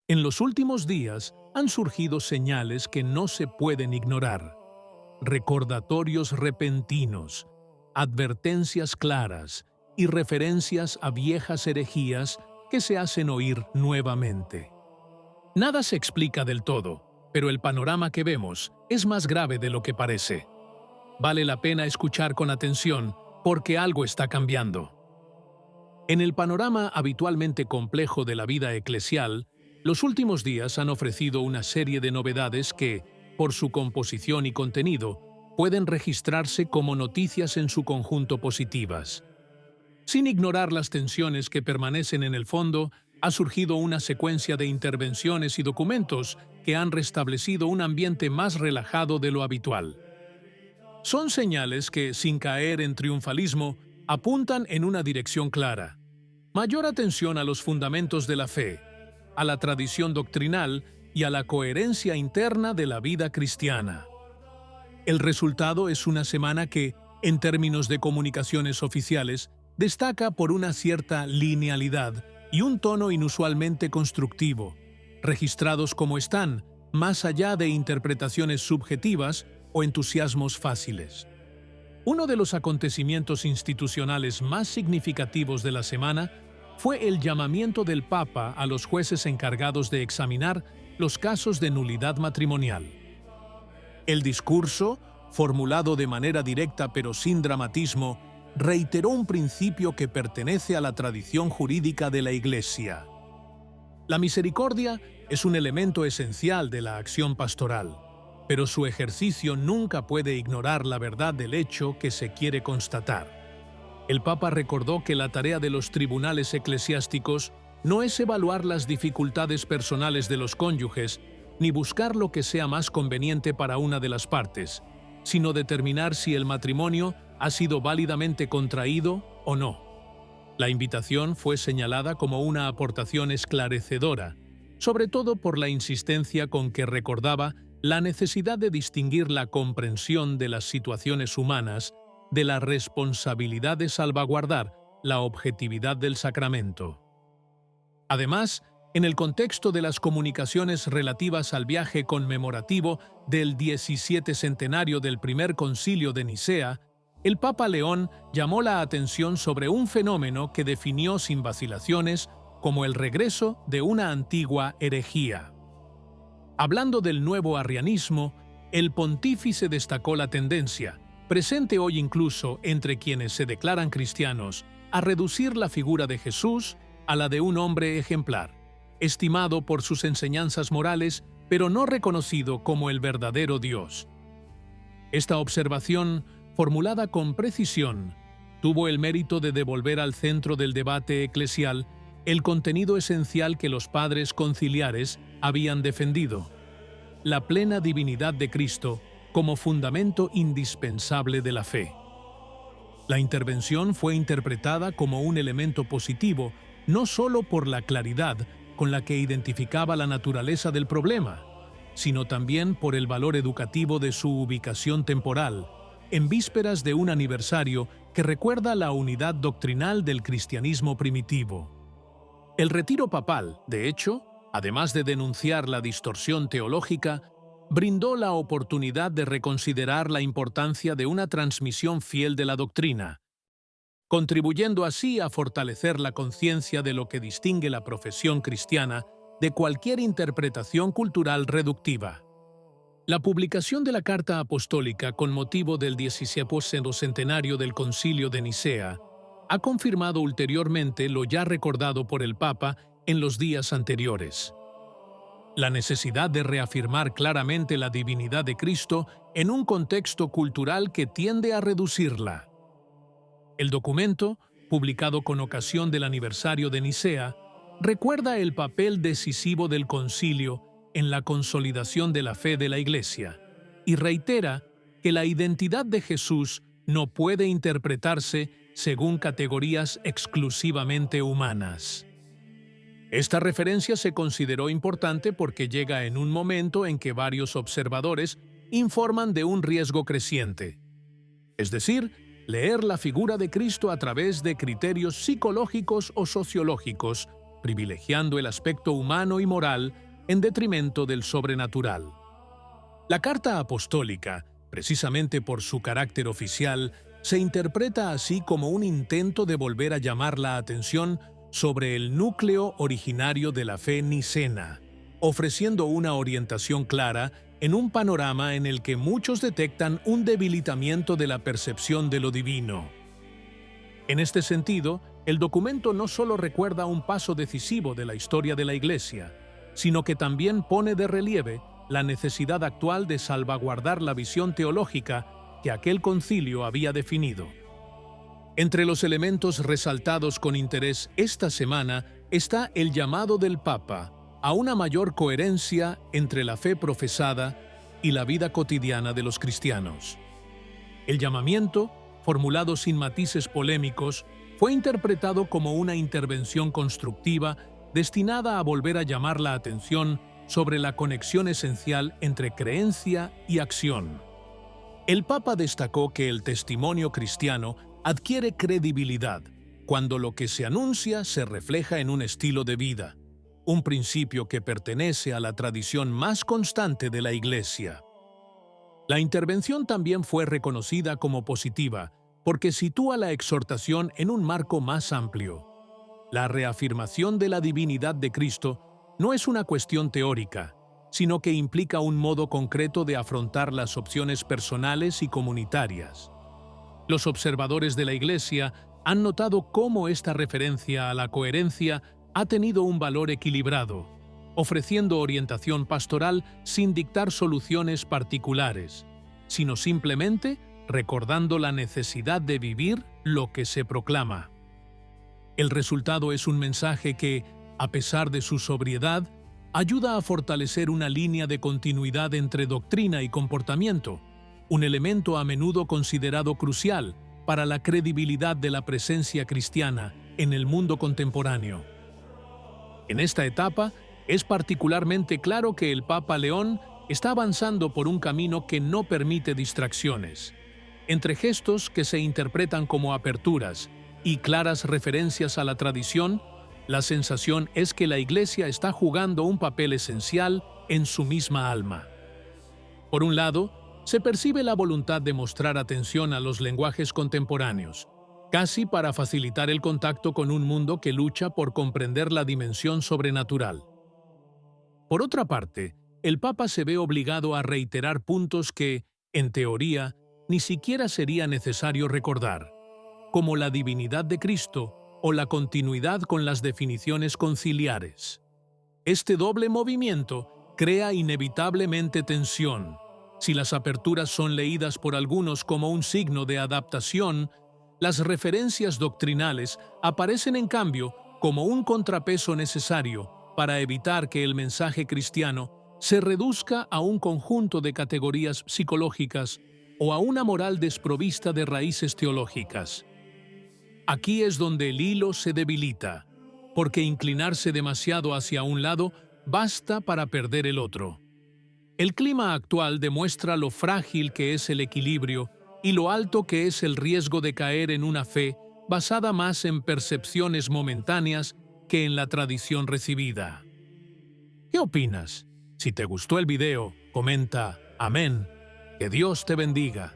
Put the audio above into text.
En los últimos días han surgido señales que no se pueden ignorar. Recordatorios repentinos, advertencias claras y referencias a viejas herejías que se hacen oír nuevamente. Nada se explica del todo, pero el panorama que vemos es más grave de lo que parece. Vale la pena escuchar con atención porque algo está cambiando. En el panorama habitualmente complejo de la vida eclesial, los últimos días han ofrecido una serie de novedades que, por su composición y contenido, pueden registrarse como noticias en su conjunto positivas. Sin ignorar las tensiones que permanecen en el fondo, ha surgido una secuencia de intervenciones y documentos que han restablecido un ambiente más relajado de lo habitual. Son señales que, sin caer en triunfalismo, apuntan en una dirección clara. Mayor atención a los fundamentos de la fe, a la tradición doctrinal y a la coherencia interna de la vida cristiana. El resultado es una semana que, en términos de comunicaciones oficiales, destaca por una cierta linealidad y un tono inusualmente constructivo, registrados como están, más allá de interpretaciones subjetivas o entusiasmos fáciles. Uno de los acontecimientos institucionales más significativos de la semana fue el llamamiento del Papa a los jueces encargados de examinar los casos de nulidad matrimonial. El discurso, formulado de manera directa pero sin dramatismo, reiteró un principio que pertenece a la tradición jurídica de la Iglesia. La misericordia es un elemento esencial de la acción pastoral, pero su ejercicio nunca puede ignorar la verdad del hecho que se quiere constatar. El Papa recordó que la tarea de los tribunales eclesiásticos no es evaluar las dificultades personales de los cónyuges, ni buscar lo que sea más conveniente para una de las partes, sino determinar si el matrimonio ha sido válidamente contraído o no. La invitación fue señalada como una aportación esclarecedora, sobre todo por la insistencia con que recordaba la necesidad de distinguir la comprensión de las situaciones humanas de la responsabilidad de salvaguardar la objetividad del sacramento. Además, en el contexto de las comunicaciones relativas al viaje conmemorativo del 17 centenario del primer concilio de Nicea, el Papa León llamó la atención sobre un fenómeno que definió sin vacilaciones como el regreso de una antigua herejía. Hablando del nuevo arrianismo, el pontífice destacó la tendencia, presente hoy incluso entre quienes se declaran cristianos, a reducir la figura de Jesús a la de un hombre ejemplar, estimado por sus enseñanzas morales, pero no reconocido como el verdadero Dios. Esta observación, formulada con precisión, tuvo el mérito de devolver al centro del debate eclesial el contenido esencial que los padres conciliares habían defendido: la plena divinidad de Cristo como fundamento indispensable de la fe. La intervención fue interpretada como un elemento positivo, no solo por la claridad con la que identificaba la naturaleza del problema, sino también por el valor educativo de su ubicación temporal, en vísperas de un aniversario que recuerda la unidad doctrinal del cristianismo primitivo. El retiro papal, de hecho, además de denunciar la distorsión teológica, brindó la oportunidad de reconsiderar la importancia de una transmisión fiel de la doctrina, contribuyendo así a fortalecer la conciencia de lo que distingue la profesión cristiana de cualquier interpretación cultural reductiva. La publicación de la Carta Apostólica con motivo del 17º centenario del Concilio de Nicea ha confirmado ulteriormente lo ya recordado por el Papa en los días anteriores: la necesidad de reafirmar claramente la divinidad de Cristo en un contexto cultural que tiende a reducirla. El documento, publicado con ocasión del aniversario de Nicea, recuerda el papel decisivo del concilio en la consolidación de la fe de la Iglesia y reitera que la identidad de Jesús no puede interpretarse según categorías exclusivamente humanas. Esta referencia se consideró importante porque llega en un momento en que varios observadores informan de un riesgo creciente, es decir, leer la figura de Cristo a través de criterios psicológicos o sociológicos, privilegiando el aspecto humano y moral en detrimento del sobrenatural. La Carta Apostólica, precisamente por su carácter oficial, se interpreta así como un intento de volver a llamar la atención sobre el núcleo originario de la fe nicena, ofreciendo una orientación clara en un panorama en el que muchos detectan un debilitamiento de la percepción de lo divino. En este sentido, el documento no solo recuerda un paso decisivo de la historia de la Iglesia, sino que también pone de relieve la necesidad actual de salvaguardar la visión teológica que aquel concilio había definido. Entre los elementos resaltados con interés esta semana está el llamado del Papa a una mayor coherencia entre la fe profesada y la vida cotidiana de los cristianos. El llamamiento, formulado sin matices polémicos, fue interpretado como una intervención constructiva destinada a volver a llamar la atención sobre la conexión esencial entre creencia y acción. El Papa destacó que el testimonio cristiano adquiere credibilidad cuando lo que se anuncia se refleja en un estilo de vida, un principio que pertenece a la tradición más constante de la Iglesia. La intervención también fue reconocida como positiva porque sitúa la exhortación en un marco más amplio. La reafirmación de la divinidad de Cristo no es una cuestión teórica, sino que implica un modo concreto de afrontar las opciones personales y comunitarias. Los observadores de la Iglesia han notado cómo esta referencia a la coherencia ha tenido un valor equilibrado, ofreciendo orientación pastoral sin dictar soluciones particulares, sino simplemente recordando la necesidad de vivir lo que se proclama. El resultado es un mensaje que, a pesar de su sobriedad, ayuda a fortalecer una línea de continuidad entre doctrina y comportamiento, un elemento a menudo considerado crucial para la credibilidad de la presencia cristiana en el mundo contemporáneo. En esta etapa, es particularmente claro que el Papa León está avanzando por un camino que no permite distracciones. Entre gestos que se interpretan como aperturas y claras referencias a la tradición, la sensación es que la Iglesia está jugando un papel esencial en su misma alma. Por un lado, se percibe la voluntad de mostrar atención a los lenguajes contemporáneos, casi para facilitar el contacto con un mundo que lucha por comprender la dimensión sobrenatural. Por otra parte, el Papa se ve obligado a reiterar puntos que, en teoría, ni siquiera sería necesario recordar, como la divinidad de Cristo o la continuidad con las definiciones conciliares. Este doble movimiento crea inevitablemente tensión. Si las aperturas son leídas por algunos como un signo de adaptación, las referencias doctrinales aparecen en cambio como un contrapeso necesario para evitar que el mensaje cristiano se reduzca a un conjunto de categorías psicológicas o a una moral desprovista de raíces teológicas. Aquí es donde el hilo se debilita, porque inclinarse demasiado hacia un lado basta para perder el otro. El clima actual demuestra lo frágil que es el equilibrio y lo alto que es el riesgo de caer en una fe basada más en percepciones momentáneas que en la tradición recibida. ¿Qué opinas? Si te gustó el video, comenta Amén. Que Dios te bendiga.